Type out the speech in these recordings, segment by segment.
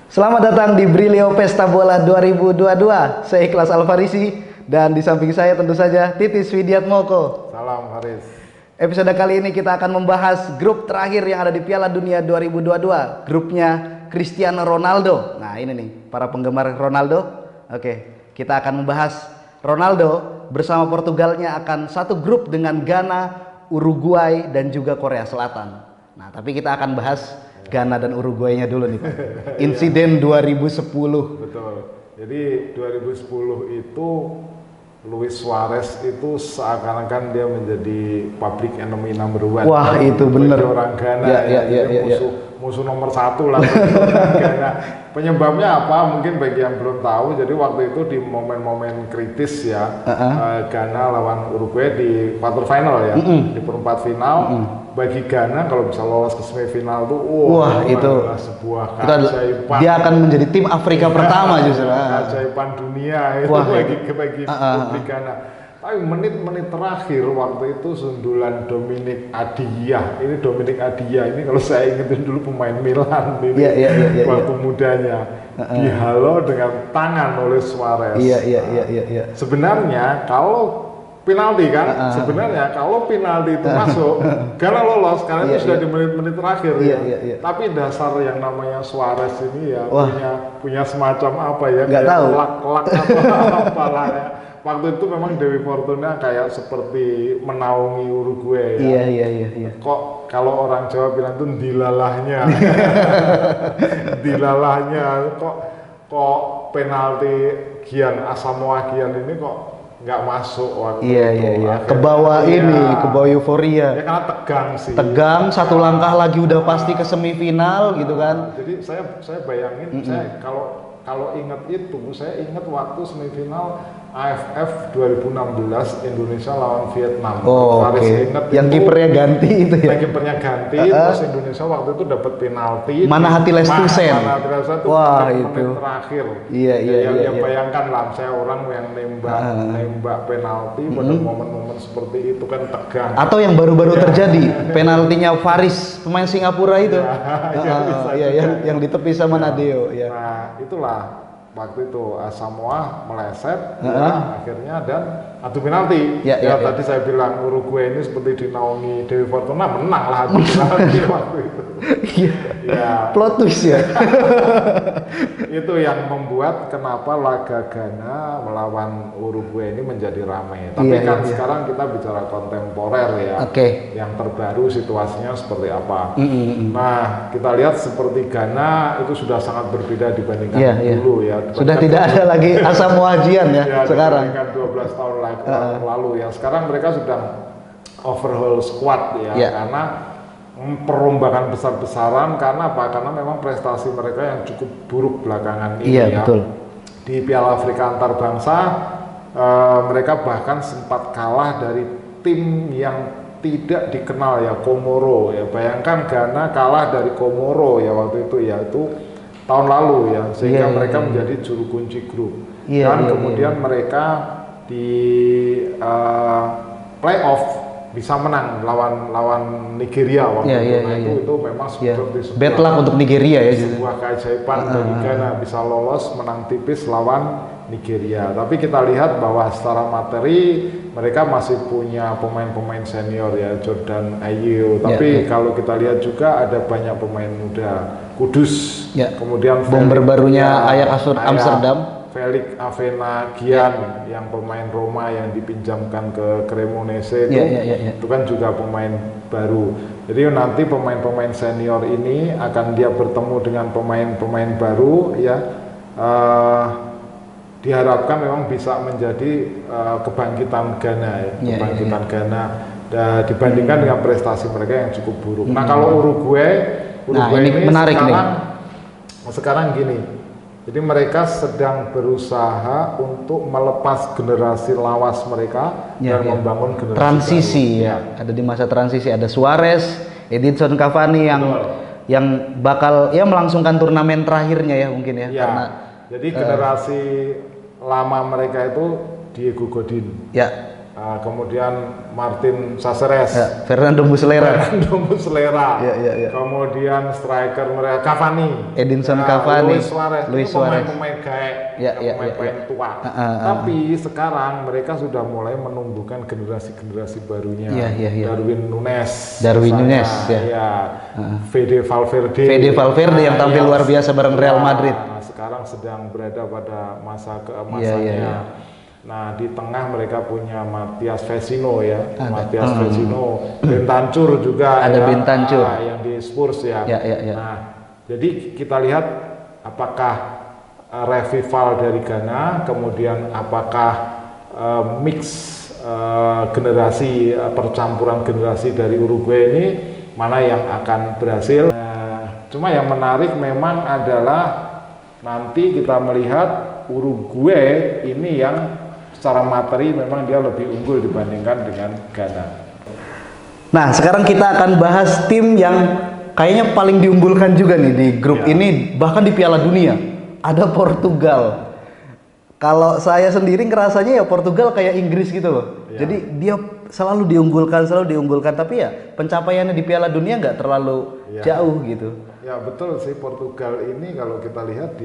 Selamat datang di Brilio Pesta Bola 2022. Saya Ikhlas Alfarisi dan di samping saya tentu saja Titis Widiatmoko. Salam Haris. Episode kali ini kita akan membahas grup terakhir yang ada di Piala Dunia 2022. Grupnya Cristiano Ronaldo. Nah ini nih para penggemar Ronaldo. Oke, kita akan membahas Ronaldo bersama Portugalnya akan satu grup dengan Ghana, Uruguay dan juga Korea Selatan. Nah tapi kita akan bahas Ghana dan Uruguay-nya dulu nih Pak. Insiden 2010. Betul. Jadi 2010 itu Luis Suarez itu seakan-akan dia menjadi public enemy number one. Wah itu bener. Orang Ghana ya. musuh nomor satu lah. Ghana. Penyebabnya apa? Mungkin bagi yang belum tahu. Jadi waktu itu di momen-momen kritis ya, Ghana lawan Uruguay di quarter final ya, di perempat final. Bagi Ghana kalau bisa lolos ke semifinal tuh, wah itu sebuah keajaiban. Dia akan menjadi tim Afrika pertama justru. Keajaiban dunia itu bagi publik Ghana. Tapi menit-menit terakhir waktu itu sundulan Dominic Adiyah. Ini Dominic Adiyah ini kalau saya ingetin dulu pemain Milan ini waktu mudanya dihalau dengan tangan oleh Suarez. Iya. Sebenarnya kalau penalti kan, sebenarnya kalau penalti itu masuk, Ghana lolos karena itu sudah di menit-menit terakhir ya. Tapi dasar yang namanya Suarez ini ya punya semacam apa ya, nggak kayak tahu. Lak apalah ya. Waktu itu memang Dewi Fortuna kayak seperti menaungi Uruguay ya. Iya. Kok kalau orang Jawa bilang itu dilalahnya, kok penalti Asamoah Gyan ini kok nggak masuk waktu itu. Iya. Ke bawah euforia. Ya karena tegang sih. Tegang, satu langkah lagi udah pasti ke semifinal gitu kan. Jadi saya bayangin, saya kalau ingat itu, saya ingat waktu semifinal AFF 2016 Indonesia lawan Vietnam. Oke. Yang kipernya ganti itu ya. Yang kipernya ganti, terus Indonesia waktu itu dapat penalti. Manahati Lestusen. Wah itu. Terakhir. Iya. Bayangkan lah, saya orang yang nembak penalti pada momen-momen seperti itu kan tegang. Atau yang baru-baru terjadi, penaltinya Faris pemain Singapura itu. Yang di tepi sama Nadeo. Ya. Nah itulah. Waktu itu Samoa meleset, akhirnya dan adu penalti. Tadi saya bilang Uruguay ini seperti dinaungi Dewi Fortuna, menang lah adu penalti waktu itu. Plot twist ya. Itu yang membuat kenapa laga Ghana melawan Uruguay ini menjadi ramai. Tapi sekarang kita bicara kontemporer ya. Yang terbaru situasinya seperti apa. Nah, kita lihat seperti Ghana itu sudah sangat berbeda dibandingkan dulu ya. Sudah tidak ada lagi Asamoah Gyan ya sekarang. Dibandingkan 12 tahun lalu ya. Sekarang mereka sudah overhaul squad ya. Karena perombakan besar-besaran karena apa? Karena memang prestasi mereka yang cukup buruk belakangan ini ya. Betul. Di Piala Afrika antar bangsa mereka bahkan sempat kalah dari tim yang tidak dikenal ya, Komoro ya. Bayangkan Ghana kalah dari Komoro ya waktu itu ya, itu tahun lalu ya, sehingga mereka menjadi juru kunci grup. Dan kemudian mereka di playoff bisa menang lawan Nigeria waktu itu. Itu memang seperti bad luck untuk Nigeria ya. Sebuah keajaiban bagi Ghana bisa lolos menang tipis lawan Nigeria. Tapi kita lihat bahwa secara materi mereka masih punya pemain-pemain senior ya, Jordan Ayew. Tapi kalau kita lihat juga ada banyak pemain muda. Kudus, kemudian bomber barunya Ajax Amsterdam, Felix Avena Gyan yang pemain Roma yang dipinjamkan ke Cremonese itu kan juga pemain baru. Jadi nanti pemain-pemain senior ini akan dia bertemu dengan pemain-pemain baru ya. Diharapkan memang bisa menjadi kebangkitan Ghana ya, Ghana dibandingkan dengan prestasi mereka yang cukup buruk. Nah kalau Uruguay ini menarik sekarang gini, jadi mereka sedang berusaha untuk melepas generasi lawas mereka dan membangun generasi transisi baru. Ada di masa transisi, ada Suarez, Edinson Cavani yang bakal melangsungkan turnamen terakhirnya ya mungkin ya. Karena jadi generasi lama mereka itu Diego Godin, kemudian Martin Caceres, Fernando Muslera, kemudian striker mereka Cavani, Edinson Cavani, Luis Suarez, pemain gaek, pemain tua. Tapi sekarang mereka sudah mulai menumbuhkan generasi barunya. Darwin Nunes, Fede Valverde yang tampil luar biasa bareng Real Madrid. Sekarang sedang berada pada masa keemasannya. Nah, di tengah mereka punya Matias Vecino Vecino, Bentancur juga ada Bentancur yang di Spurs ya. Nah, jadi kita lihat apakah revival dari Ghana, kemudian apakah mix generasi, percampuran generasi dari Uruguay ini mana yang akan berhasil. Cuma yang menarik memang adalah nanti kita melihat Uruguay ini yang secara materi memang dia lebih unggul dibandingkan dengan Ghana. Nah, sekarang kita akan bahas tim yang kayaknya paling diunggulkan juga nih di grup ini, bahkan di Piala Dunia. Ada Portugal. Kalau saya sendiri ngerasanya ya Portugal kayak Inggris gitu loh. Jadi dia selalu diunggulkan, tapi ya pencapaiannya di Piala Dunia nggak terlalu jauh gitu. Ya betul sih, Portugal ini kalau kita lihat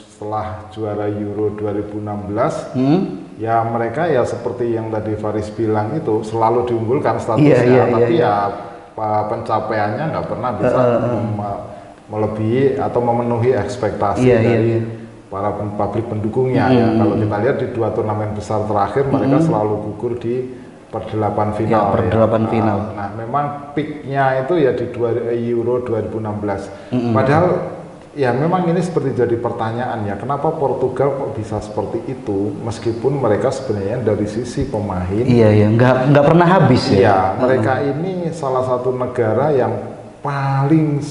setelah juara Euro 2016, ya mereka ya seperti yang tadi Faris bilang itu selalu diunggulkan statusnya, tapi pencapaiannya nggak pernah bisa melebihi atau memenuhi ekspektasi dari para publik pendukungnya. Kalau kita lihat di 2 turnamen besar terakhir mereka selalu gugur di perdelapan final. Final. Nah, memang peaknya itu ya di Euro 2016. Padahal ya memang ini seperti jadi pertanyaan ya, kenapa Portugal kok bisa seperti itu meskipun mereka sebenarnya dari sisi pemain nggak pernah habis ya. Mereka ini salah satu negara yang paling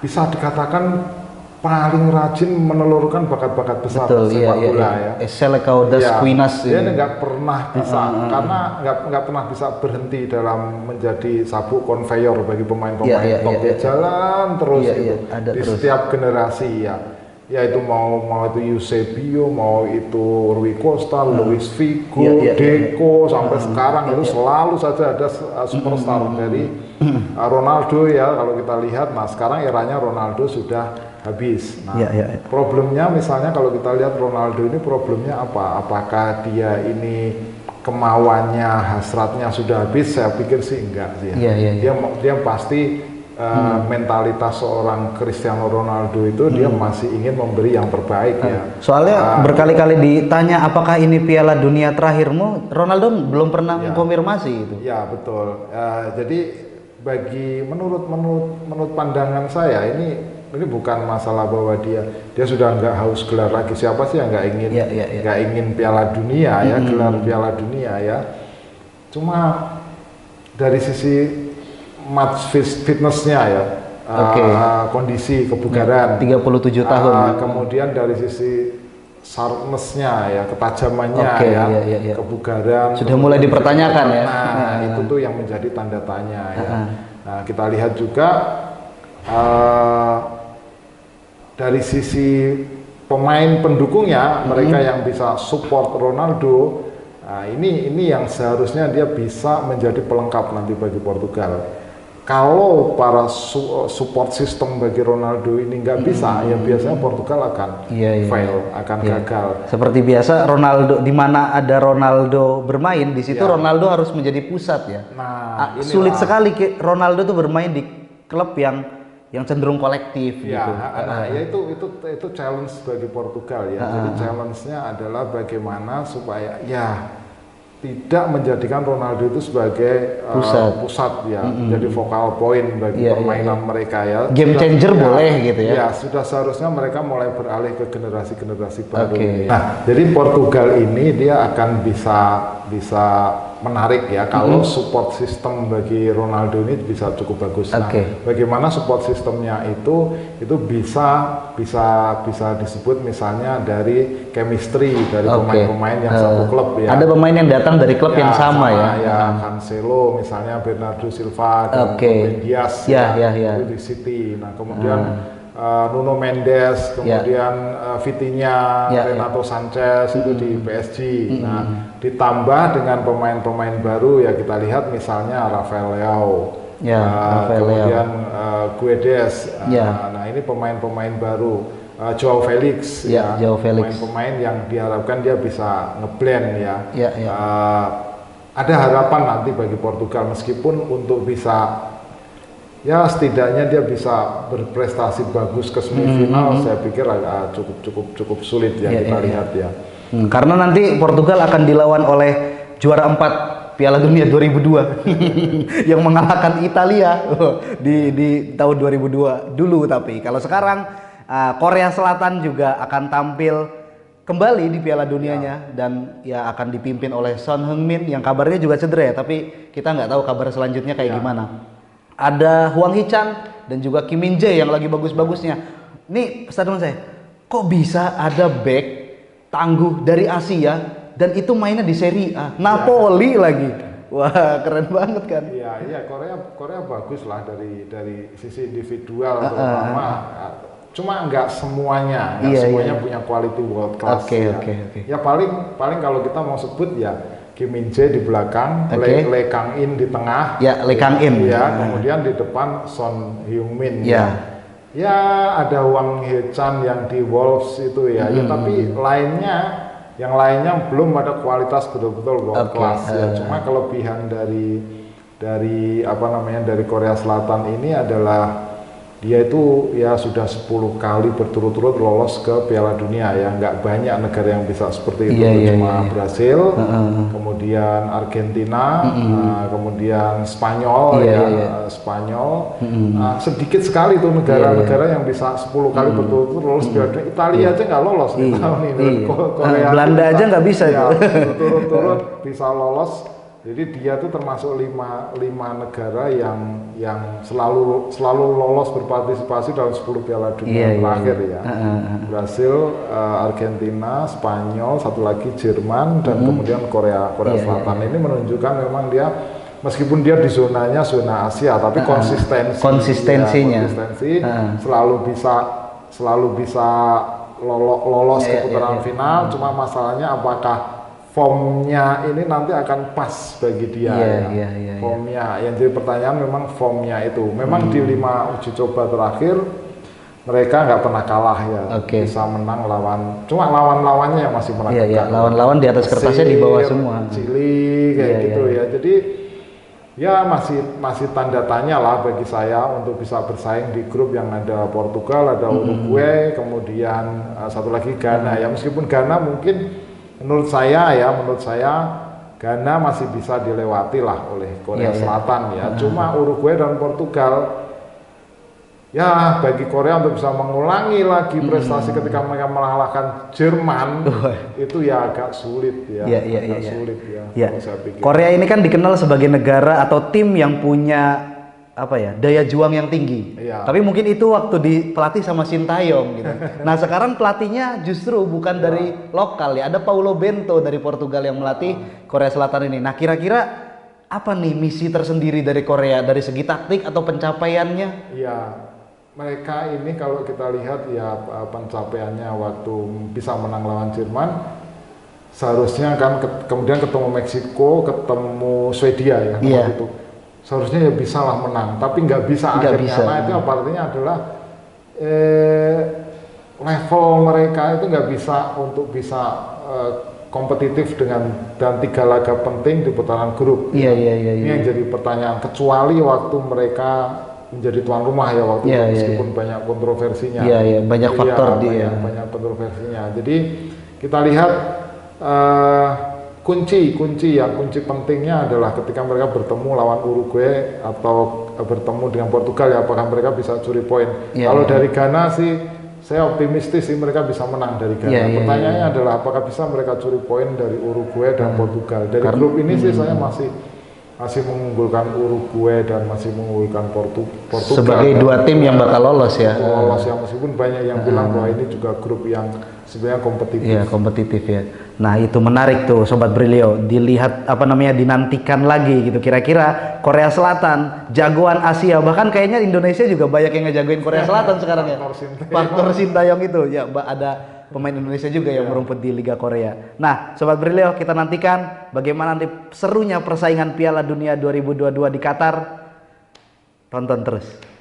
bisa dikatakan paling rajin menelurkan bakat-bakat besar sepak bola Dia nggak pernah bisa karena nggak pernah bisa berhenti dalam menjadi sabuk konveyor bagi pemain-pemain top. Jalan terus di setiap generasi itu mau itu Eusebio, mau itu Rui Costa, Luis Figo, Deco, sampai sekarang itu selalu saja ada superstar dari Ronaldo ya kalau kita lihat. Nah sekarang eranya Ronaldo sudah habis. Nah, problemnya misalnya kalau kita lihat Ronaldo ini problemnya apa? Apakah dia ini kemauannya, hasratnya sudah habis? Saya pikir sih enggak sih. Dia pasti mentalitas seorang Cristiano Ronaldo itu dia masih ingin memberi yang terbaik ya. Soalnya berkali-kali ditanya apakah ini Piala Dunia terakhirmu, Ronaldo belum pernah mengkonfirmasi itu. Ya betul. Jadi menurut pandangan saya ini bukan masalah bahwa dia sudah nggak haus gelar lagi. Siapa sih yang nggak ingin Piala Dunia gelar Piala Dunia ya. Cuma dari sisi match fitnessnya kondisi kebugaran 37 tahun. Kemudian dari sisi sharpness-nya ketajamannya kebugaran sudah mulai dipertanyakan ya. Itu tuh yang menjadi tanda tanya ya. Nah, kita lihat juga dari sisi pemain pendukungnya, mereka yang bisa support Ronaldo, ini yang seharusnya dia bisa menjadi pelengkap nanti bagi Portugal. Kalau para support system bagi Ronaldo ini nggak bisa, ya biasanya Portugal akan fail, akan gagal. Seperti biasa Ronaldo, di mana ada Ronaldo bermain, di situ Ronaldo harus menjadi pusat ya. Nah, sulit sekali Ronaldo tuh bermain di klub yang cenderung kolektif gitu. Itu challenge bagi Portugal ya. Jadi challenge-nya adalah bagaimana supaya tidak menjadikan Ronaldo itu sebagai pusat ya, jadi focal point bagi permainan mereka ya. Game changer boleh gitu ya. Ya, sudah seharusnya mereka mulai beralih ke generasi baru. Nah, jadi Portugal ini dia akan bisa menarik ya kalau support system bagi Ronaldo ini bisa cukup bagus. Nah, bagaimana support sistemnya itu bisa disebut misalnya dari chemistry dari pemain-pemain yang satu klub ya. Ada pemain yang datang dari klub yang sama ya. Cancelo misalnya, Bernardo Silva, dan Ruben Dias itu di City. Nah, kemudian Nuno Mendes, kemudian Vitinha, Renato Sanchez itu di PSG. Nah, ditambah dengan pemain-pemain baru ya kita lihat misalnya Rafael Leao, kemudian Guedes. Nah, ini pemain-pemain baru. Joao Felix, pemain-pemain yang diharapkan dia bisa ngeblend ya. Ada harapan nanti bagi Portugal meskipun untuk bisa ya setidaknya dia bisa berprestasi bagus ke semifinal, saya pikir agak cukup sulit ya kita lihat ya. Karena nanti Portugal akan dilawan oleh juara 4 Piala Dunia 2002 yang mengalahkan Italia di tahun 2002 dulu. Tapi kalau sekarang Korea Selatan juga akan tampil kembali di Piala Dunianya dan ya akan dipimpin oleh Son Heung-min yang kabarnya juga cedera ya, tapi kita nggak tahu kabar selanjutnya kayak gimana. Ada Hwang Hee-chan dan juga Kim Min-jae yang lagi bagus-bagusnya. Nih statement saya, kok bisa ada back tangguh dari Asia dan itu mainnya di Serie A, Napoli lagi. Wah, keren banget kan? Iya, Korea bagus lah dari sisi individual terutama. Cuma nggak semuanya punya quality world class. Oke. Ya paling kalau kita mau sebut ya Kim Min-jae di belakang, Lee Kang-in di tengah. Lee Kang-in. Kemudian di depan Son Heung-min. Ya ada Hwang Hee-chan yang di Wolves itu ya. Tapi yang lainnya belum ada kualitas betul-betul world class ya. Cuma kelebihan dari Korea Selatan ini adalah dia itu ya sudah 10 kali berturut-turut lolos ke Piala Dunia ya, nggak banyak negara yang bisa seperti itu. Cuma Brasil, kemudian Argentina, kemudian Spanyol Spanyol, sedikit sekali tuh negara-negara yang bisa 10 kali berturut-turut lolos Piala Dunia. Italia aja nggak lolos di tahun ini. Korea Belanda aja nggak bisa ya, berturut-turut bisa lolos. Jadi dia tuh termasuk lima negara yang selalu lolos berpartisipasi dalam 10 Piala Dunia terakhir ya. Brasil, Argentina, Spanyol, satu lagi Jerman dan kemudian Korea Selatan. Ini menunjukkan memang dia meskipun dia di zona Asia tapi konsistensinya selalu bisa lolos ke putaran final. Cuma masalahnya apakah formnya ini nanti akan pas bagi dia. Formnya yang jadi pertanyaan memang formnya itu. Memang di 5 uji coba terakhir mereka nggak pernah kalah ya. Bisa menang cuma lawan-lawannya yang masih menakutkan. Lawan-lawan di atas kertasnya di bawah semua. Chili kayak gitu ya. Jadi ya masih tanda tanya lah bagi saya untuk bisa bersaing di grup yang ada Portugal, ada Uruguay, kemudian satu lagi Ghana ya. Meskipun Ghana mungkin menurut saya Ghana masih bisa dilewati lah oleh Korea Selatan ya. Cuma Uruguay dan Portugal ya bagi Korea untuk bisa mengulangi lagi prestasi ketika mereka mengalahkan Jerman itu ya agak sulit ya. Sulit ya. Saya pikir. Korea ini kan dikenal sebagai negara atau tim yang punya daya juang yang tinggi. Tapi mungkin itu waktu dipelatih sama Sintayong gitu. Nah sekarang pelatihnya justru bukan dari lokal ya. Ada Paulo Bento dari Portugal yang melatih Korea Selatan ini. Nah kira-kira apa nih misi tersendiri dari Korea dari segi taktik atau pencapaiannya? Iya, mereka ini kalau kita lihat ya pencapaiannya waktu bisa menang lawan Jerman, seharusnya kan kemudian ketemu Meksiko, ketemu Swedia ya waktu itu. Seharusnya ya bisa lah menang, tapi nggak bisa akhirnya. Karena itu artinya adalah level mereka itu nggak bisa untuk bisa kompetitif dan 3 laga penting di putaran grup. Ini yang jadi pertanyaan. Kecuali waktu mereka menjadi tuan rumah ya waktu itu, meskipun banyak kontroversinya. Banyak faktor banyak kontroversinya. Jadi kita lihat kunci pentingnya adalah ketika mereka bertemu lawan Uruguay atau bertemu dengan Portugal ya, apakah mereka bisa curi poin. Kalau dari Ghana sih saya optimistis sih mereka bisa menang dari Ghana. Pertanyaannya adalah apakah bisa mereka curi poin dari Uruguay dan Portugal. Dari grup ini sih saya masih mengunggulkan Uruguay dan masih mengunggulkan Portugal sebagai dua tim yang bakal lolos ya. Lolos ya, meskipun banyak yang bilang bahwa ini juga grup yang sebenarnya kompetitif. Iya, kompetitif ya. Nah, itu menarik tuh Sobat Brilio, dilihat dinantikan lagi gitu. Kira-kira Korea Selatan, jagoan Asia, bahkan kayaknya Indonesia juga banyak yang ngejagoin Korea Selatan sekarang ya. Faktor Sintayong itu ya, ada pemain Indonesia juga yang merumput di Liga Korea. Nah, Sobat Brilio, kita nantikan bagaimana nanti serunya persaingan Piala Dunia 2022 di Qatar. Tonton terus.